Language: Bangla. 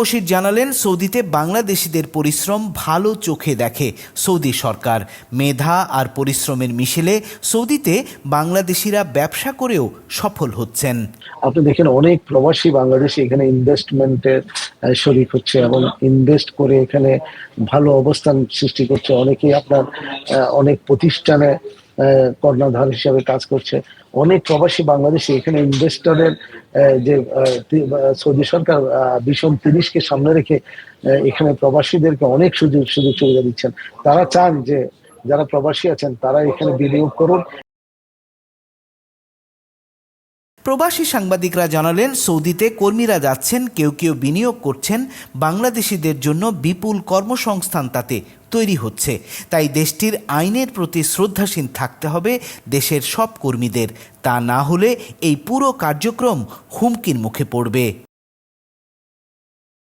বশির জানালেন, সৌদিতে বাংলাদেশিদের পরিশ্রম ভালো চোখে দেখে সৌদি সরকার। মেধা আর পরিশ্রমের মিশেলে সৌদিতে বাংলাদেশিরা ব্যবসা করেও সফল হচ্ছেন। আপনি দেখেন অনেক প্রবাসী বাংলাদেশি এখানে ইনভেস্টমেন্টের শরিক হচ্ছে এবং ইনভেস্ট করে এখানে ভালো অবস্থান সৃষ্টি করছে। অনেকেই আপনার অনেক প্রতিষ্ঠানে কর্ণধার হিসাবে কাজ করছে। অনেক প্রবাসী বাংলাদেশি এখানে ইনভেস্টরের যে সৌদি সরকার ভিশন 30-কে সামনে রেখে এখানে প্রবাসীদেরকে অনেক সুযোগ সুবিধা দিচ্ছেন। তারা চান যে যারা প্রবাসী আছেন তারা এখানে বিনিয়োগ করুন। প্রবাসী সাংবাদিকরা জানালেন, সৌদিতে কর্মীরা যাচ্ছেন, কেউ কেউ বিনিয়োগ করছেন। বাংলাদেশিদের জন্য বিপুল কর্মসংস্থান তাতে তৈরি হচ্ছে। তাই দেশটির আইনের প্রতি শ্রদ্ধাশীল থাকতে হবে দেশের সব কর্মীদের। তা না হলে এই পুরো কার্যক্রম হুমকির মুখে পড়বে।